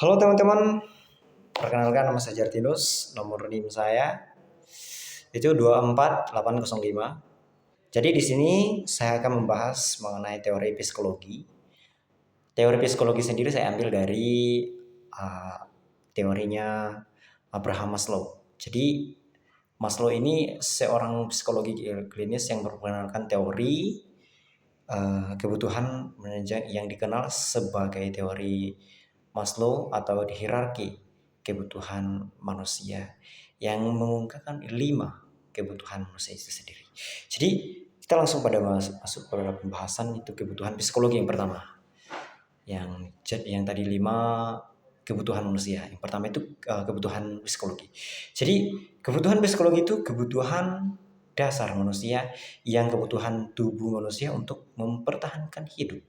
Halo teman-teman, perkenalkan nama saya Jartinus, nomor NIM saya itu 24805. Jadi di sini saya akan membahas mengenai teori psikologi. Teori psikologi sendiri saya ambil dari uh, teorinya Abraham Maslow. Jadi Maslow ini seorang psikologi klinis yang memperkenalkan teori kebutuhan yang dikenal sebagai teori Maslow atau di hierarki kebutuhan manusia yang mengungkapkan 5 kebutuhan manusia itu sendiri. Jadi kita langsung masuk pada pembahasan itu kebutuhan psikologi yang pertama. Yang tadi 5 kebutuhan manusia. Yang pertama itu kebutuhan psikologi. Jadi kebutuhan psikologi itu kebutuhan dasar manusia yang kebutuhan tubuh manusia untuk mempertahankan hidup.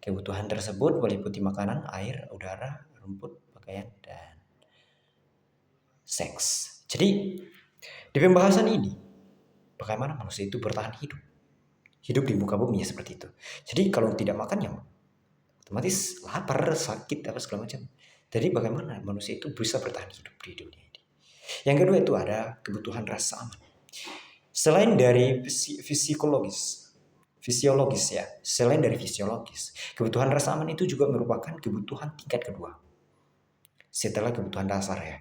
Kebutuhan tersebut meliputi makanan, air, udara, rumput, pakaian, dan seks. Jadi di pembahasan ini bagaimana manusia itu bertahan hidup. Hidup di muka bumi ya seperti itu. Jadi kalau tidak makan ya otomatis lapar, sakit, apa segala macam. Jadi bagaimana manusia itu bisa bertahan hidup di dunia ini. Yang kedua itu ada kebutuhan rasa aman. Selain dari fisiologis ya, selain dari fisiologis, kebutuhan rasa aman itu juga merupakan kebutuhan tingkat kedua. Setelah kebutuhan dasar ya.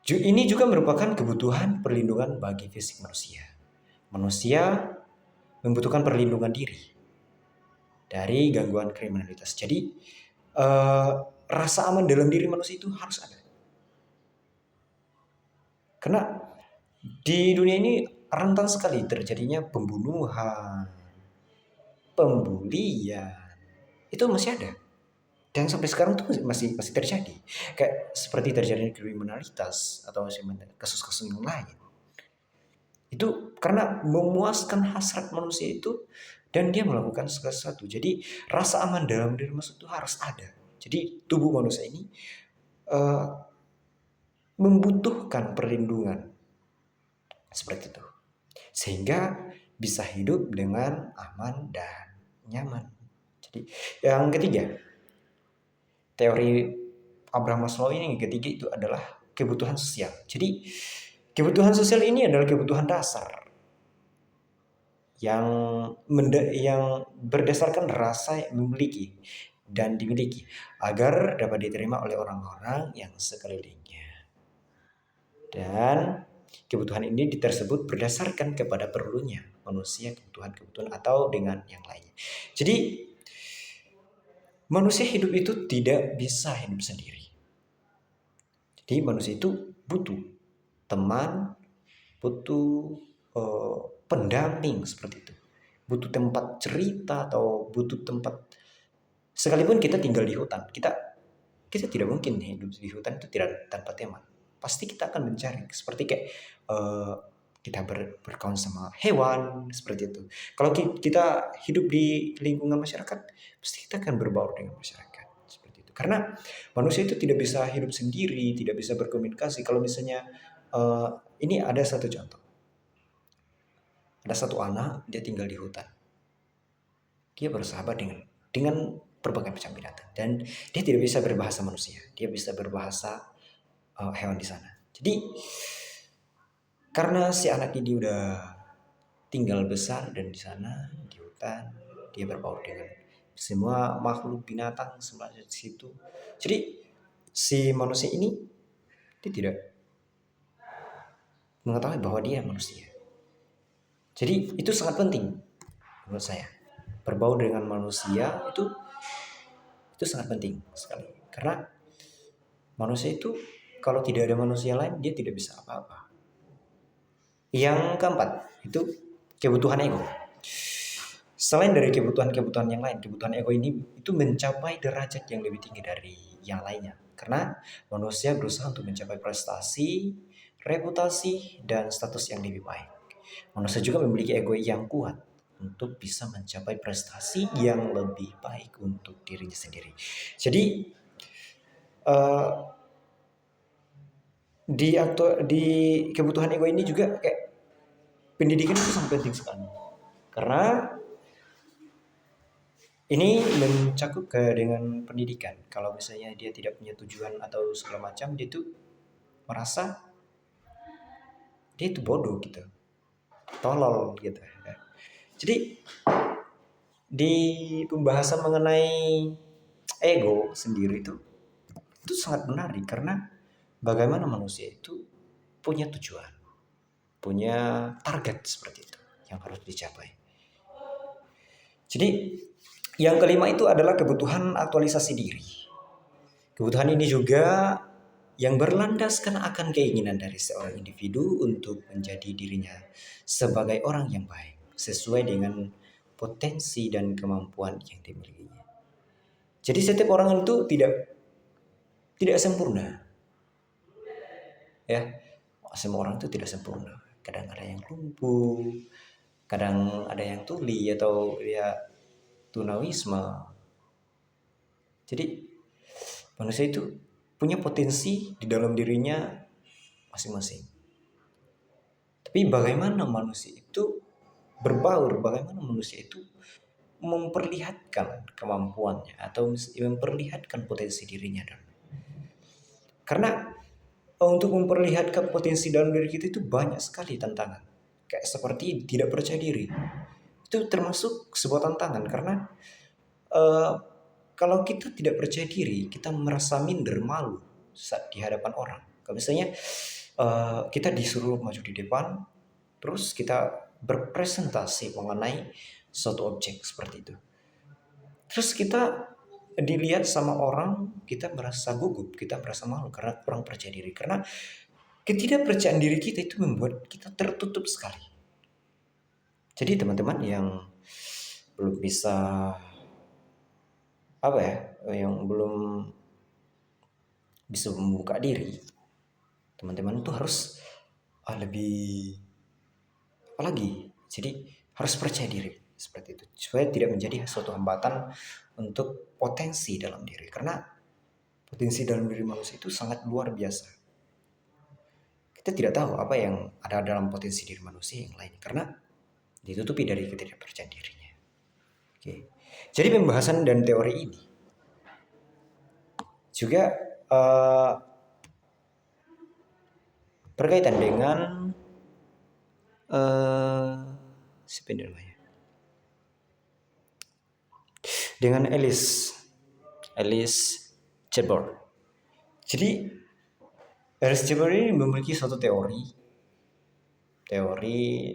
Ini juga merupakan kebutuhan perlindungan bagi fisik manusia. Manusia membutuhkan perlindungan diri dari gangguan kriminalitas. Jadi rasa aman dalam diri manusia itu harus ada. Karena di dunia ini rentan sekali terjadinya pembunuhan, pembulian, itu masih ada. Dan sampai sekarang itu masih terjadi. Kayak seperti terjadinya kriminalitas atau kasus-kasus yang lain. Itu karena memuaskan hasrat manusia itu dan dia melakukan segala sesuatu. Jadi rasa aman dalam diri manusia itu harus ada. Jadi tubuh manusia ini membutuhkan perlindungan seperti itu, sehingga bisa hidup dengan aman dan nyaman. Jadi yang ketiga, teori Abraham Maslow ini yang ketiga itu adalah kebutuhan sosial. Jadi kebutuhan sosial ini adalah kebutuhan dasar yang berdasarkan rasa memiliki dan dimiliki agar dapat diterima oleh orang-orang yang sekelilingnya. Dan kebutuhan ini tersebut berdasarkan kepada perlunya manusia, kebutuhan atau dengan yang lainnya. Jadi manusia hidup itu tidak bisa hidup sendiri. Jadi manusia itu butuh teman, butuh pendamping seperti itu. Butuh tempat cerita atau butuh tempat, sekalipun kita tinggal di hutan, kita tidak mungkin hidup di hutan itu tidak tanpa teman. Pasti kita akan mencari, seperti kayak kita berkawan sama hewan seperti itu. Kalau kita hidup di lingkungan masyarakat, pasti kita akan berbaur dengan masyarakat seperti itu. Karena manusia itu tidak bisa hidup sendiri, tidak bisa berkomunikasi. Kalau misalnya ini ada satu contoh, ada satu anak dia tinggal di hutan, dia bersahabat dengan berbagai macam binatang dan dia tidak bisa berbahasa manusia, dia bisa berbahasa hewan di sana. Jadi karena si anak ini udah tinggal besar dan di sana di hutan, dia berbaur dengan semua makhluk binatang semua di situ. Jadi si manusia ini dia tidak mengetahui bahwa dia manusia. Jadi itu sangat penting menurut saya. Berbaur dengan manusia itu sangat penting sekali. Karena manusia itu kalau tidak ada manusia lain dia tidak bisa apa-apa. Yang keempat itu kebutuhan ego. Selain dari kebutuhan-kebutuhan yang lain, kebutuhan ego ini itu mencapai derajat yang lebih tinggi dari yang lainnya. Karena manusia berusaha untuk mencapai prestasi, reputasi, dan status yang lebih baik. Manusia juga memiliki ego yang kuat untuk bisa mencapai prestasi yang lebih baik untuk dirinya sendiri. Jadi di kebutuhan ego ini juga kayak pendidikan itu sangat penting sekali. Karena Ini mencakup dengan pendidikan. Kalau misalnya dia tidak punya tujuan atau segala macam, dia tuh merasa dia itu bodoh gitu, tolol gitu. Jadi di pembahasan mengenai ego sendiri itu sangat menarik karena bagaimana manusia itu punya tujuan, punya target seperti itu yang harus dicapai. Jadi yang kelima itu adalah kebutuhan aktualisasi diri. Kebutuhan ini juga yang berlandaskan akan keinginan dari seorang individu untuk menjadi dirinya sebagai orang yang baik, sesuai dengan potensi dan kemampuan yang dimilikinya. Jadi setiap orang itu tidak sempurna, ya. Semua orang itu tidak sempurna. Kadang ada yang lumpuh, kadang ada yang tuli atau ya tunawisma. Jadi manusia itu punya potensi di dalam dirinya masing-masing. Tapi bagaimana manusia itu berbaur, bagaimana manusia itu memperlihatkan kemampuannya atau memperlihatkan potensi dirinya. Karena untuk memperlihatkan potensi dalam diri kita itu banyak sekali tantangan. Kayak seperti tidak percaya diri. Itu termasuk sebuah tantangan karena eh, kalau kita tidak percaya diri, kita merasa minder, malu saat di hadapan orang. Kalau misalnya kita disuruh maju di depan, terus kita berpresentasi mengenai suatu objek seperti itu. Terus kita dilihat sama orang, kita merasa gugup, kita merasa malu karena kurang percaya diri. Karena ketidakpercayaan diri kita itu membuat kita tertutup sekali. Jadi teman-teman yang belum bisa apa ya, yang belum bisa membuka diri, teman-teman itu harus lebih apalagi. Jadi harus percaya diri seperti itu supaya tidak menjadi suatu hambatan untuk potensi dalam diri. Karena potensi dalam diri manusia itu sangat luar biasa. Kita tidak tahu apa yang ada dalam potensi diri manusia yang lain karena ditutupi dari ketidakpercayaan dirinya. Oke. Jadi pembahasan dan teori ini juga berkaitan dengan sebenarnya dengan Alice Chabot. Jadi Alice Chabot ini memiliki suatu teori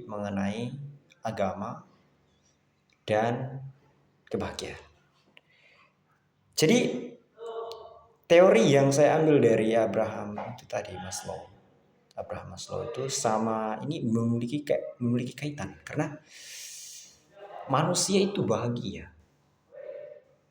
mengenai agama dan kebahagiaan. Jadi teori yang saya ambil dari Abraham itu tadi, Abraham Maslow itu sama ini memiliki kaitan karena manusia itu bahagia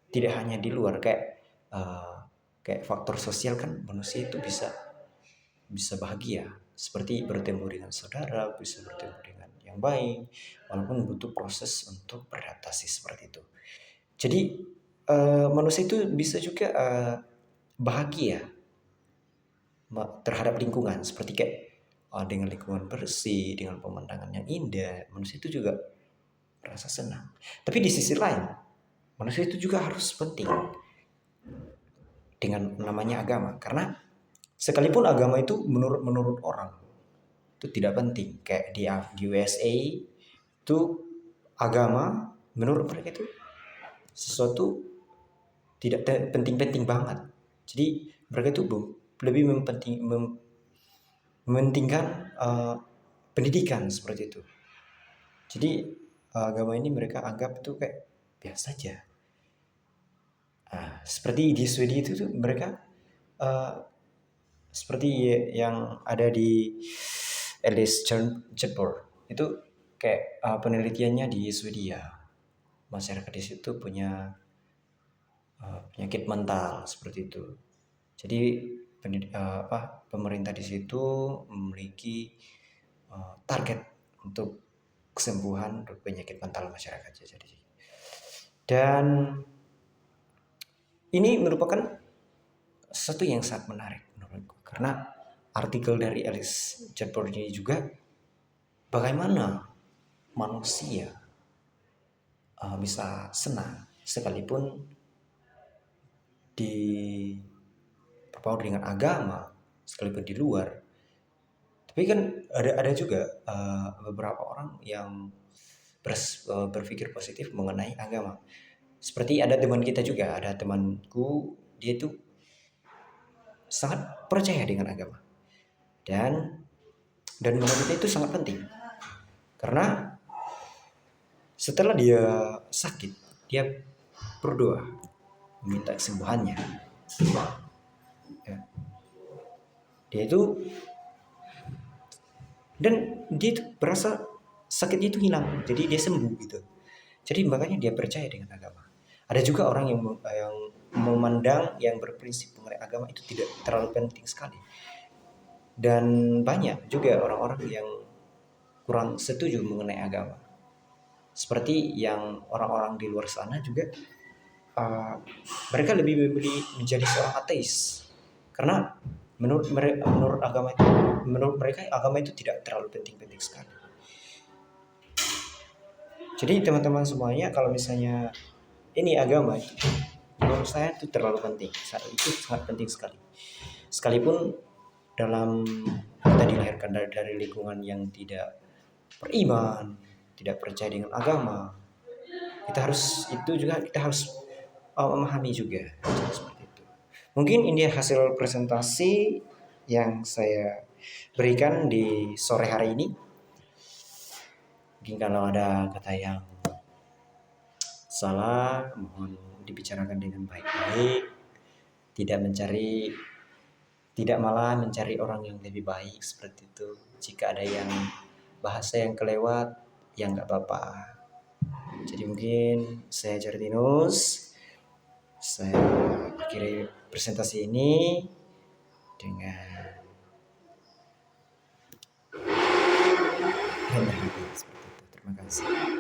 tidak hanya di luar kayak faktor sosial kan manusia itu bisa bahagia seperti bertemu dengan saudara, bisa bertemu dengan yang baik walaupun butuh proses untuk beradaptasi seperti itu. Jadi manusia itu bisa juga bahagia terhadap lingkungan seperti kayak dengan lingkungan bersih, dengan pemandangan yang indah, manusia itu juga merasa senang. Tapi di sisi lain, manusia itu juga harus penting dengan namanya agama karena sekalipun agama itu menurut orang itu tidak penting kayak di USA itu agama menurut mereka itu sesuatu tidak penting-penting banget. Jadi mereka itu lebih mementingkan pendidikan seperti itu. Jadi agama ini mereka anggap itu kayak biasa saja. Seperti di Swedia itu tuh mereka seperti yang ada di Alice Chabot itu kayak penelitiannya di Swedia, masyarakat di situ punya penyakit mental seperti itu. Jadi pemerintah di situ memiliki target untuk kesembuhan penyakit mental masyarakat. Jadi dan ini merupakan sesuatu yang sangat menarik menurutku karena artikel dari Alice Chabot ini juga bagaimana manusia bisa senang sekalipun di berbaur dengan agama, sekalipun di luar. Tapi kan ada juga beberapa orang yang berpikir positif mengenai agama. Seperti ada teman kita juga, ada temanku, dia itu sangat percaya dengan agama. Dan menurutnya itu sangat penting. Karena setelah dia sakit, dia berdoa meminta kesembuhannya. Ya. Dia itu dan dia itu berasa sakitnya itu hilang, jadi dia sembuh gitu. Jadi makanya dia percaya dengan agama. Ada juga orang yang memandang, yang berprinsip mengenai agama itu tidak terlalu penting sekali. Dan banyak juga orang-orang yang kurang setuju mengenai agama. Seperti yang orang-orang di luar sana juga, mereka lebih memilih menjadi seorang ateis. Karena menurut mereka agama itu tidak terlalu penting-penting sekali. Jadi teman-teman semuanya, kalau misalnya ini agama itu, menurut saya itu terlalu penting. Itu sangat penting sekali. Sekalipun dalam kita dilahirkan dari lingkungan yang tidak beriman, tidak percaya dengan agama, kita harus memahami juga seperti itu. Mungkin ini hasil presentasi yang saya berikan di sore hari ini. Mungkin kalau ada kata yang salah, mohon dibicarakan dengan baik-baik, tidak malah mencari orang yang lebih baik seperti itu. Jika ada yang bahasa yang kelewat, ya nggak apa-apa. Jadi mungkin saya Jardinus, saya akhiri presentasi ini dengan rendah hati seperti itu. Terima kasih.